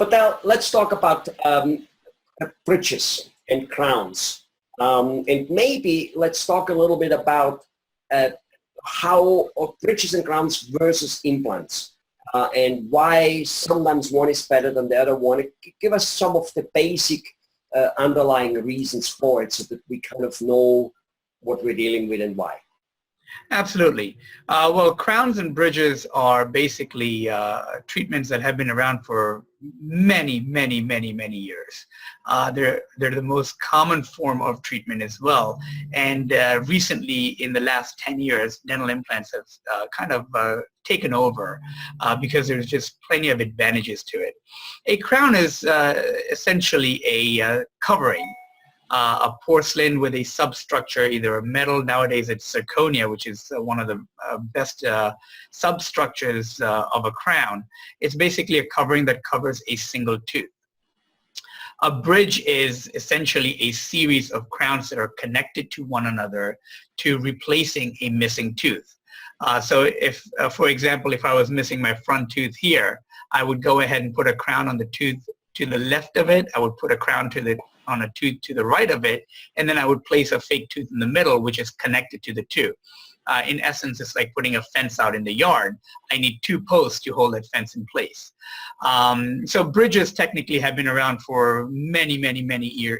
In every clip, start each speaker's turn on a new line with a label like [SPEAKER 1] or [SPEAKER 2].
[SPEAKER 1] Patel, let's talk about bridges and crowns. And maybe let's talk a little bit about how bridges and crowns versus implants and why sometimes one is better than the other one. Give us some of the basic underlying reasons for it so that we kind of know what we're dealing with and why.
[SPEAKER 2] Absolutely. Well, crowns and bridges are basically treatments that have been around for many years. They're the most common form of treatment as well. And recently, in the last 10 years, dental implants have kind of taken over because there's just plenty of advantages to it. A crown is essentially a covering. A porcelain with a substructure, either a metal, nowadays it's zirconia, which is one of the best substructures of a crown. It's basically a covering that covers a single tooth. A bridge is essentially a series of crowns that are connected to one another to replacing a missing tooth. So if, for example, if I was missing my front tooth here, I would go ahead and put a crown on the tooth to the left of it. I would put a crown on a tooth to the right of it, and then I would place a fake tooth in the middle, which is connected to the two. In essence, it's like putting a fence out in the yard. I need two posts to hold that fence in place. So bridges technically have been around for many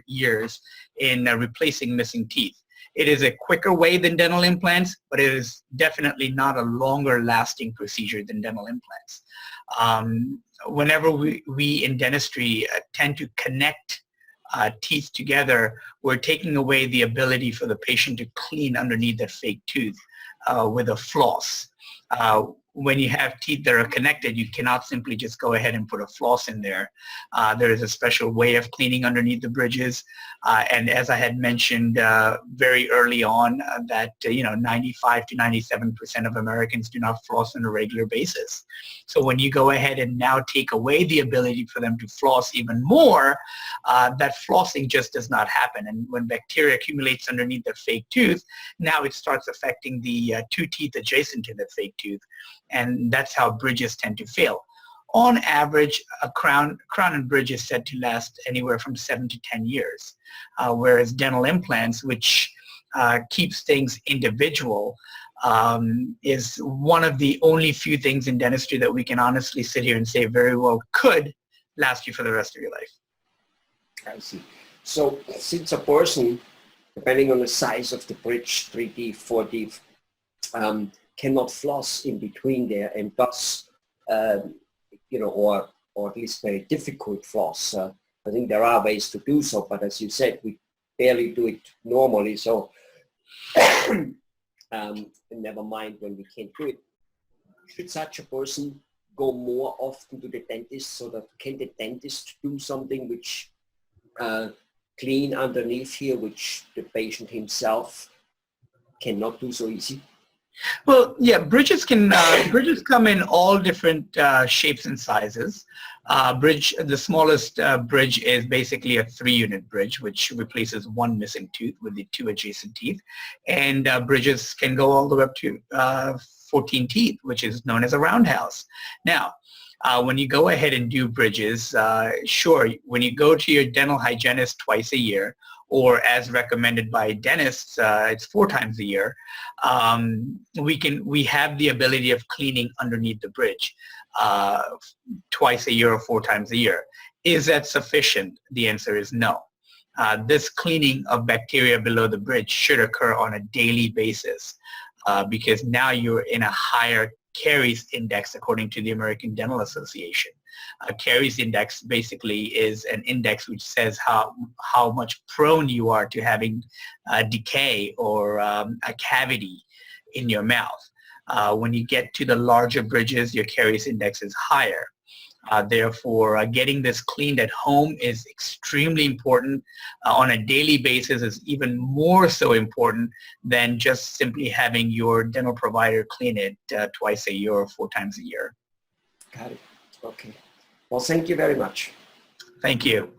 [SPEAKER 2] years in replacing missing teeth. It is a quicker way than dental implants, but it is definitely not a longer lasting procedure than dental implants. Whenever we in dentistry tend to connect teeth together, we're taking away the ability for the patient to clean underneath that fake tooth with a floss. When you have teeth that are connected, you cannot simply just go ahead and put a floss in there. There is a special way of cleaning underneath the bridges. And as I had mentioned very early on, that 95 to 97% of Americans do not floss on a regular basis. So when you go ahead and now take away the ability for them to floss even more, that flossing just does not happen. And when bacteria accumulates underneath the fake tooth, now it starts affecting the two teeth adjacent to the fake tooth. And that's how bridges tend to fail. On average, a crown and bridge is said to last anywhere from 7 to 10 years, whereas dental implants, which keeps things individual, is one of the only few things in dentistry that we can honestly sit here and say very well could last you for the rest of your life.
[SPEAKER 1] I see. So since a person, depending on the size of the bridge, 3 teeth, 4 teeth, cannot floss in between there and thus, or at least very difficult floss. I think there are ways to do so, but as you said, we barely do it normally. So never mind when we can't do it. Should such a person go more often to the dentist so that can the dentist do something which clean underneath here, which the patient himself cannot do so easy?
[SPEAKER 2] Well, yeah, bridges come in all different shapes and sizes. The smallest bridge is basically a 3-unit bridge, which replaces one missing tooth with the 2 adjacent teeth. And bridges can go all the way up to 14 teeth, which is known as a roundhouse. Now, when you go ahead and do bridges, sure, when you go to your dental hygienist twice a year, or as recommended by dentists, it's 4 times a year, we have the ability of cleaning underneath the bridge twice a year or 4 times a year. Is that sufficient? The answer is no. This cleaning of bacteria below the bridge should occur on a daily basis because now you're in a higher caries index according to the American Dental Association. A caries index basically is an index which says how much prone you are to having decay or a cavity in your mouth. When you get to the larger bridges, your caries index is higher. Therefore, getting this cleaned at home is extremely important. On a daily basis is even more so important than just simply having your dental provider clean it twice a year or 4 times a year.
[SPEAKER 1] Got it. Okay. Well, thank you very much.
[SPEAKER 2] Thank you.